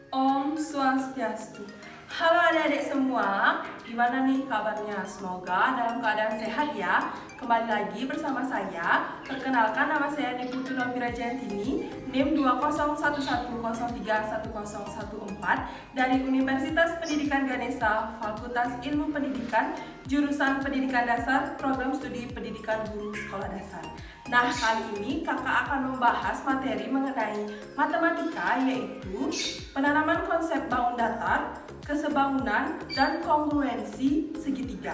Om Swastiastu. Halo adik-adik semua, gimana nih kabarnya? Semoga dalam keadaan sehat ya. Kembali lagi bersama saya. Perkenalkan, nama saya Niputu Novira Jantini, NIM 20110310114 dari Universitas Pendidikan Ganesha, Fakultas Ilmu Pendidikan, Jurusan Pendidikan Dasar, Program Studi Pendidikan Guru Sekolah Dasar. Nah, kali ini kakak akan membahas materi mengenai matematika, yaitu penanaman konsep bangun datar, kesebangunan, dan kongruensi segitiga.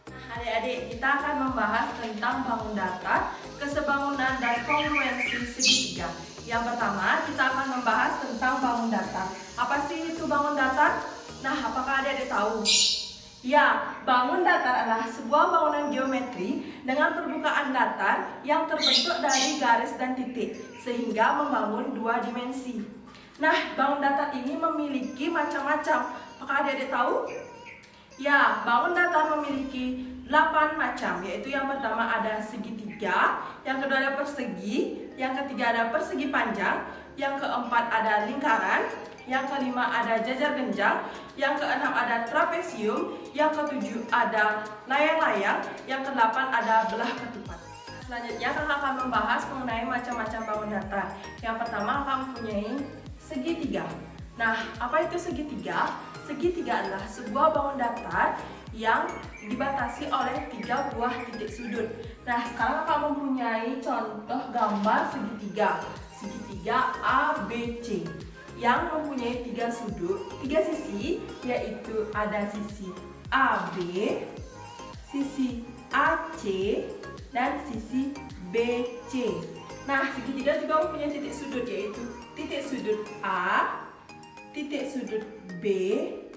Nah, adik-adik, kita akan membahas tentang bangun datar, kesebangunan, dan kongruensi segitiga. Yang pertama, kita akan membahas tentang bangun datar. Apa sih itu bangun datar? Nah, apakah adik-adik tahu? Ya, bangun datar adalah sebuah bangunan geometri dengan permukaan datar yang terbentuk dari garis dan titik, sehingga membangun dua dimensi. Nah, bangun datar ini memiliki macam-macam. Apakah adik-adik tahu? Ya, bangun datar memiliki 8 macam, yaitu yang pertama ada segitiga, yang kedua ada persegi, yang ketiga ada persegi panjang, yang keempat ada lingkaran, yang kelima ada jajar genjang, yang keenam ada trapesium, yang ketujuh ada layang-layang, yang kedelapan ada belah ketupat. Selanjutnya kakak akan membahas mengenai macam-macam bangun datar. Yang pertama kakak mempunyai segitiga. Nah, apa itu segitiga? Segitiga adalah sebuah bangun datar yang dibatasi oleh 3 buah titik sudut. Nah, sekarang kakak mempunyai contoh gambar segitiga. Segitiga ABC yang mempunyai 3 sisi, yaitu ada sisi AB, sisi AC, dan sisi BC. Nah, segitiga juga mempunyai titik sudut, yaitu titik sudut A, titik sudut B,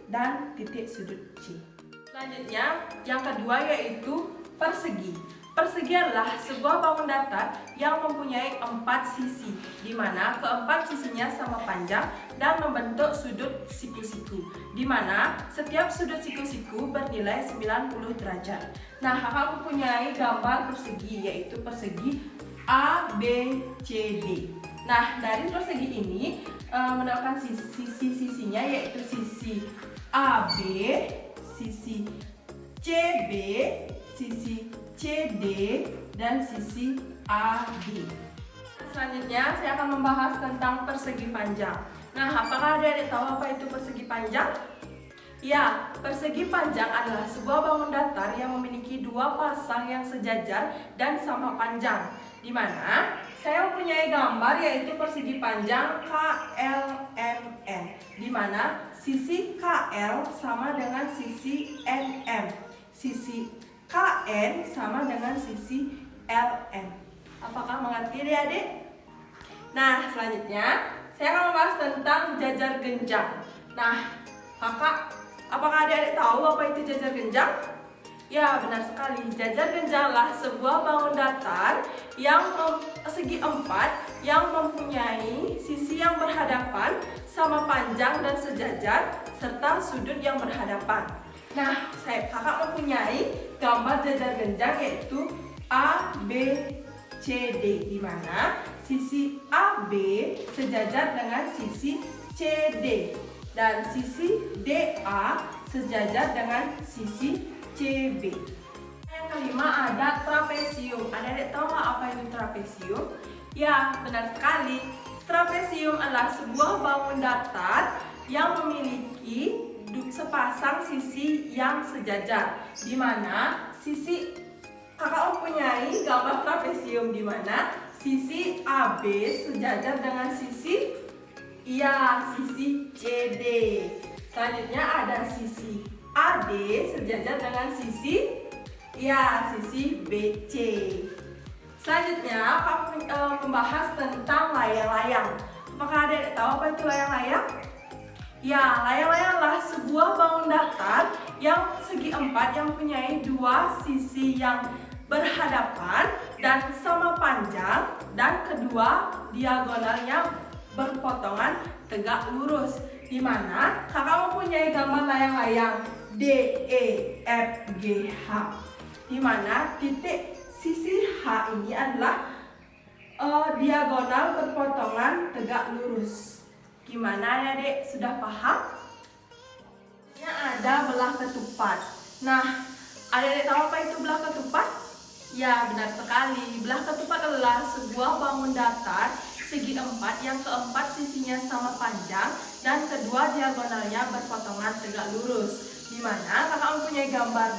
dan titik sudut C. Selanjutnya, yang kedua yaitu persegi. Persegi adalah sebuah bangun datar yang mempunyai 4 sisi, di mana keempat sisinya sama panjang dan membentuk sudut siku-siku, di mana setiap sudut siku-siku bernilai 90 derajat. Nah, kakak mempunyai gambar persegi, yaitu persegi ABCD. Nah, dari persegi ini menentukan sisi-sisinya, yaitu sisi AB, sisi CB, sisi CD, dan sisi AD. Selanjutnya saya akan membahas tentang persegi panjang. Nah, apakah adik-adik tahu apa itu persegi panjang? Ya, persegi panjang adalah sebuah bangun datar yang memiliki 2 pasang yang sejajar dan sama panjang, di mana saya mempunyai gambar yaitu persegi panjang KLMN, di mana sisi KL sama dengan sisi NM, sisi KN sama dengan sisi LN. Apakah mengerti adik-adik? Nah, selanjutnya saya akan membahas tentang jajar genjang. Nah, apakah adik-adik tahu apa itu jajar genjang? Ya, benar sekali. Jajar genjang adalah sebuah bangun datar yang segi 4 yang mempunyai sisi yang berhadapan, sama panjang dan sejajar, serta sudut yang berhadapan. Nah, kakak mempunyai gambar jajar genjang yaitu ABCD, di mana sisi AB sejajar dengan sisi CD dan sisi DA sejajar dengan sisi CB. Yang kelima ada trapesium. Adik-adik tahu nggak apa itu trapesium? Ya, benar sekali. Trapesium adalah sebuah bangun datar yang memiliki sepasang sisi yang sejajar, di mana kakak mempunyai gambar trapesium, di mana sisi AB sejajar dengan sisi CD. Selanjutnya ada sisi AD sejajar dengan sisi BC. Selanjutnya kakak membahas tentang layang-layang. Apakah adik tahu apa itu layang-layang? Ya, layang-layang adalah sebuah bangun datar yang segi 4 yang mempunyai 2 sisi yang berhadapan dan sama panjang, dan kedua diagonalnya berpotongan tegak lurus, di mana kakak mempunyai gambar layang-layang DEFGH, di mana titik sisi H ini adalah diagonal berpotongan tegak lurus. Gimana adik-adik, sudah paham? Ada belah ketupat. Nah, adik-adik tahu apa itu belah ketupat? Ya, benar sekali. Belah ketupat adalah sebuah bangun datar segi empat yang keempat sisinya sama panjang dan kedua diagonalnya berpotongan tegak lurus. Di mana kakak mempunyai gambar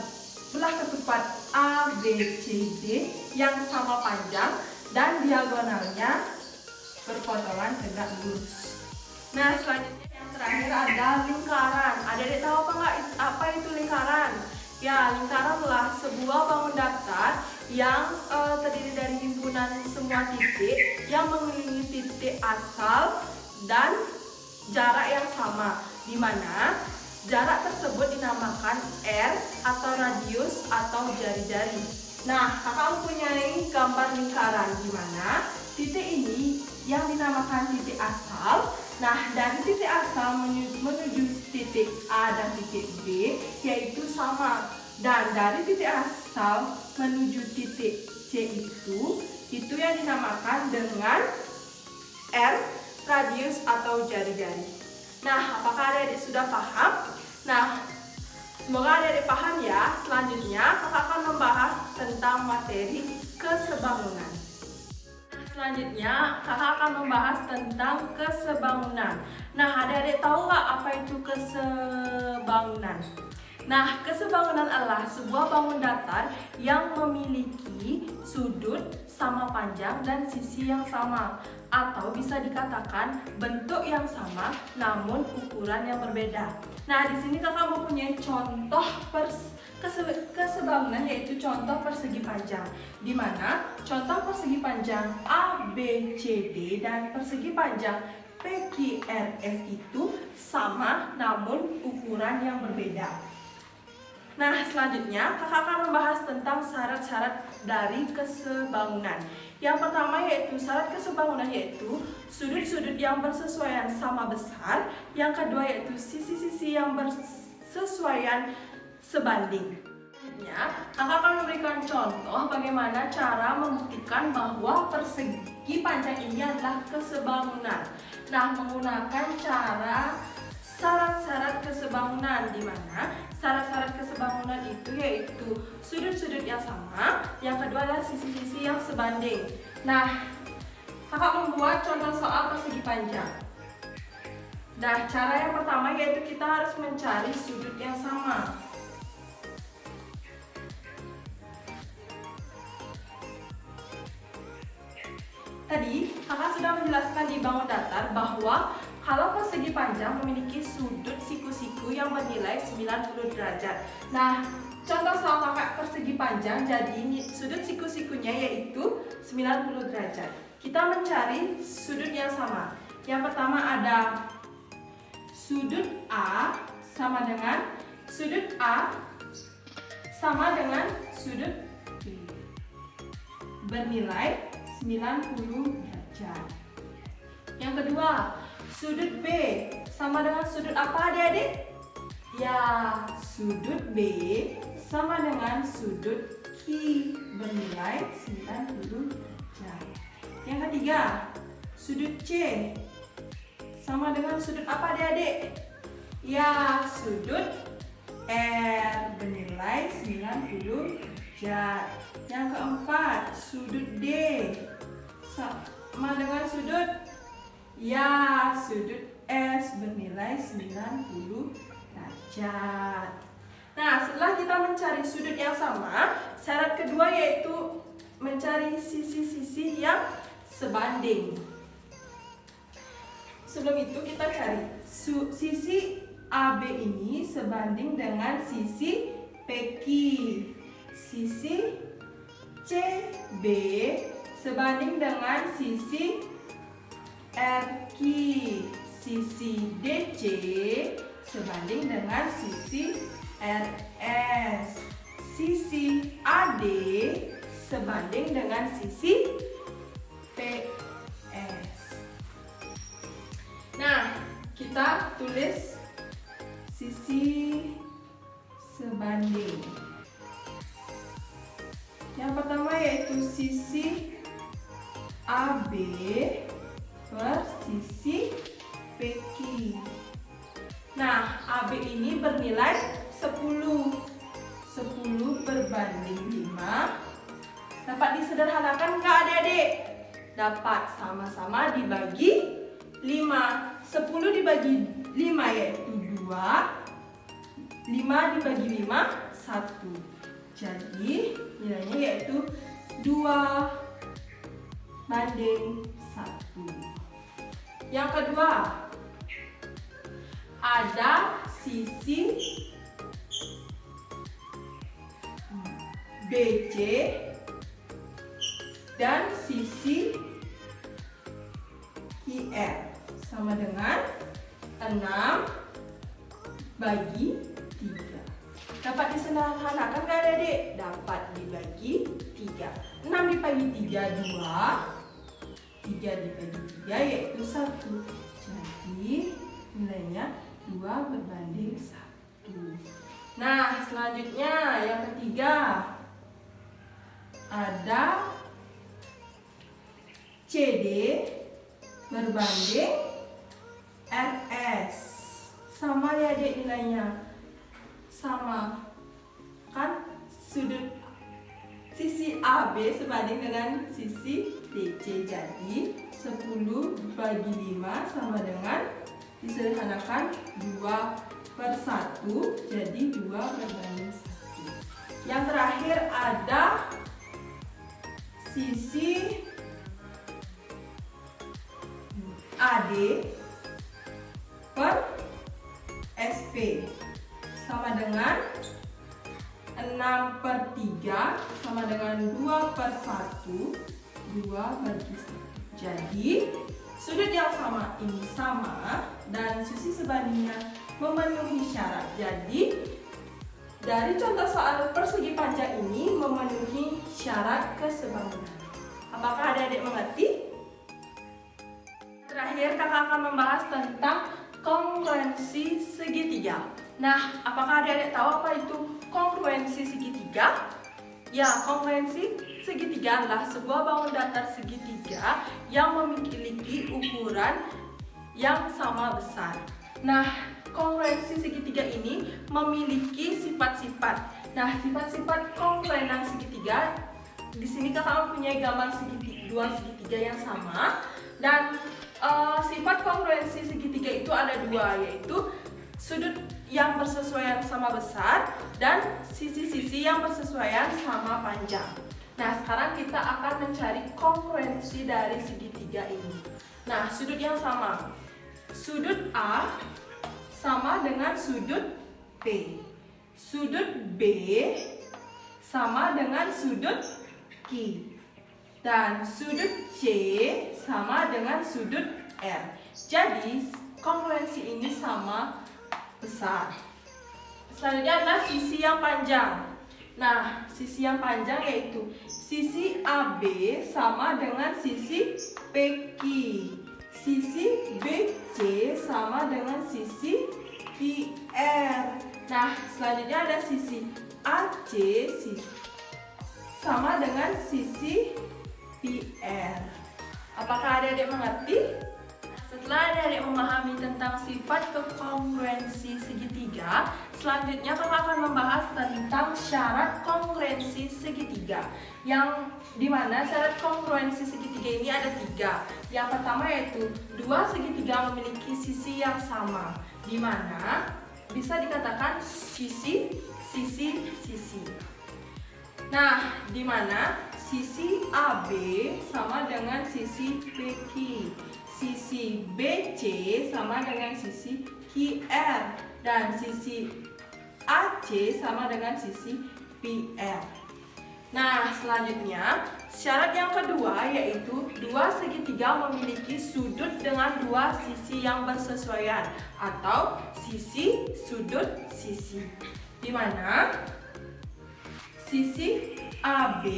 belah ketupat A, B, C, D yang sama panjang dan diagonalnya berpotongan tegak lurus. Nah, selanjutnya yang terakhir ada lingkaran. Adik-adik tahu apa itu lingkaran? Ya, lingkaran adalah sebuah bangun datar yang terdiri dari himpunan semua titik yang mengelilingi titik asal dan jarak yang sama, di mana jarak tersebut dinamakan R atau radius atau jari-jari. Nah, kakak mempunyai gambar lingkaran di mana titik ini yang dinamakan titik asal. Nah, dari titik asal menuju titik A dan titik B yaitu sama. Dan dari titik asal menuju titik C itu yang dinamakan dengan R, radius atau jari-jari. Nah, apakah adik-adik sudah paham? Nah, semoga adik-adik paham ya. Selanjutnya, kakak akan membahas tentang materi kesebangunan. Selanjutnya, kakak akan membahas tentang kesebangunan. Nah, adik-adik tahu nggak apa itu kesebangunan? Nah, kesebangunan adalah sebuah bangun datar yang memiliki sudut sama panjang dan sisi yang sama, atau bisa dikatakan bentuk yang sama namun ukuran yang berbeda. Nah, di sini kakak mempunyai contoh kesebangunan yaitu contoh persegi panjang, di mana contoh persegi panjang ABCD dan persegi panjang PQRS itu sama namun ukuran yang berbeda. Nah, selanjutnya kakak akan membahas tentang syarat-syarat dari kesebangunan. Yang pertama yaitu syarat kesebangunan yaitu sudut-sudut yang bersesuaian sama besar. Yang kedua yaitu sisi-sisi yang bersesuaian sebanding. Selanjutnya, kakak akan memberikan contoh bagaimana cara membuktikan bahwa persegi panjang ini adalah kesebangunan. Nah, menggunakan cara syarat-syarat kesebangunan, di mana syarat-syarat kesebangunan itu yaitu sudut-sudut yang sama, yang kedua adalah sisi-sisi yang sebanding. Nah, kakak membuat contoh soal persegi panjang. Nah, cara yang pertama yaitu kita harus mencari sudut yang sama. Tadi kakak sudah menjelaskan di bangun datar bahwa kalau persegi panjang memiliki sudut siku-siku yang bernilai 90 derajat. Nah, contoh soal kakak persegi panjang, jadi sudut siku-sikunya yaitu 90 derajat. Kita mencari sudut yang sama. Yang pertama ada sudut A sama dengan sudut sudut B bernilai 90 derajat. Yang kedua, sudut B sama dengan sudut apa adik-adik? Ya, sudut B sama dengan sudut Q bernilai 90 derajat. Yang ketiga, sudut C sama dengan sudut apa adik-adik? Ya, sudut R bernilai 90 derajat. Yang keempat, sudut D sama dengan sudut sudut S bernilai 90 derajat. Nah, setelah kita mencari sudut yang sama, syarat kedua yaitu mencari sisi-sisi yang sebanding. Sebelum itu kita cari sisi AB ini sebanding dengan sisi PQ. Sisi CB sebanding dengan sisi RQ. Sisi DC sebanding dengan sisi RS. Sisi AD sebanding dengan sisi PS. Nah, kita tulis sisi sebanding. Yang pertama yaitu sisi AB per sisi PQ. Nah, AB ini bernilai 10. 10 berbanding 5. Dapat disederhanakan nggak adik-adik? Dapat, sama-sama dibagi 5. 10 dibagi 5 yaitu 2. 5 dibagi 5, 1. Jadi, nilainya yaitu 2:1. Yang kedua, ada sisi BC dan sisi QR sama dengan 6 bagi 3. Dapat disederhanakan nggak adik? Dapat dibagi 3. 6 dibagi 3, 2. 3 dibagi 3 yaitu 1. Jadi nilainya 2 berbanding 1. Nah, selanjutnya yang ketiga, ada CD berbanding RS. Sama ya adik nilainya? Sama. Kan sudut sisi AB sebanding dengan sisi DC. Jadi 10 bagi 5 sama dengan disederhanakan 2/1. Jadi 2 berbanding 1. Yang terakhir ada sisi AD per SP sama dengan 6/3 sama dengan 2/1. 2 bagi 1. Jadi sudut yang sama ini sama dan sisi sebandingnya memenuhi syarat. Jadi dari contoh soal persegi panjang ini memenuhi syarat kesebangunan. Apakah adik-adik mengerti? Terakhir kakak akan membahas tentang kongruensi segitiga. Nah, apakah adik-adik tahu apa itu kongruensi segitiga? Ya, kongruensi segitiga adalah sebuah bangun datar segitiga yang memiliki ukuran yang sama besar. Nah, kongruensi segitiga ini memiliki sifat-sifat. Nah, sifat-sifat kongruenan segitiga, di sini kakak mempunyai gambar dua segitiga yang sama. Dan sifat kongruensi segitiga itu ada dua, yaitu sudut yang bersesuaian sama besar dan sisi-sisi yang bersesuaian sama panjang. Nah, sekarang kita akan mencari kongruensi dari segitiga ini. Nah, sudut yang sama. Sudut A sama dengan sudut P. Sudut B sama dengan sudut Q. Dan sudut C sama dengan sudut R. Jadi, kongruensi ini sama besar. Selanjutnya adalah sisi yang panjang. Nah, sisi yang panjang yaitu sisi AB sama dengan sisi PQ. Sisi BC sama dengan sisi QR. Nah, selanjutnya ada sisi AC sama dengan sisi PR. Apakah adik-adik mengerti? Setelah adik-adik memahami tentang sifat kekongruensi segitiga, selanjutnya kakak akan membahas tentang syarat kongruensi segitiga. Yang dimana syarat kongruensi segitiga ini ada 3. Yang pertama yaitu dua segitiga memiliki sisi yang sama, dimana bisa dikatakan sisi. Nah, dimana sisi AB sama dengan sisi PQ, sisi BC sama dengan sisi QR, dan sisi AC sama dengan sisi PR. Nah, selanjutnya syarat yang kedua yaitu dua segitiga memiliki sudut dengan dua sisi yang bersesuaian atau sisi sudut sisi, di mana sisi AB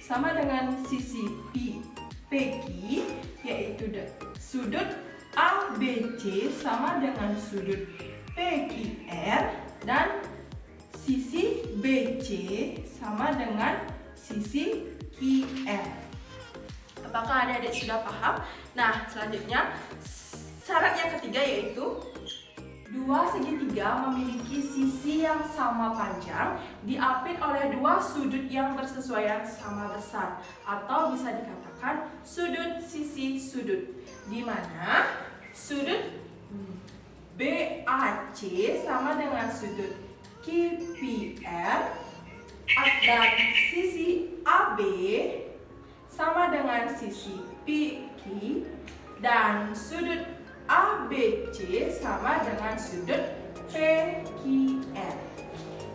sama dengan sisi PQ yaitu sudut ABC sama dengan sudut PQR, dan sisi BC sama dengan sisi QR. Apakah adik-adik sudah paham? Nah, selanjutnya Syarat yang ketiga yaitu dua segitiga memiliki sisi yang sama panjang diapit oleh dua sudut yang bersesuaian sama besar, atau bisa dikatakan sudut sisi sudut, di mana sudut BAC sama dengan sudut QPR dan sisi AB sama dengan sisi PQ dan sudut ABC sama dengan sudut PQR.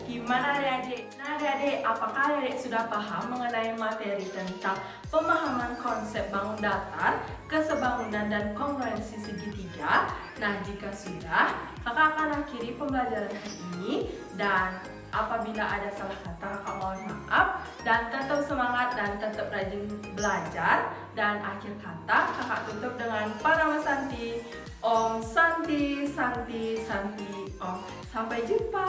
Gimana adik-adik? Nah adik-adik, apakah adik sudah paham mengenai materi tentang pemahaman konsep bangun datar, kesebangunan dan kongruensi segitiga? Nah jika sudah, kakak akan akhiri pembelajaran hari ini, dan apabila ada salah kata kakak mohon maaf, dan tetap semangat dan tetap rajin belajar. Dan akhir kata kakak tutup dengan Pranama Santi, Om Santi Santi Santi Om. Sampai jumpa.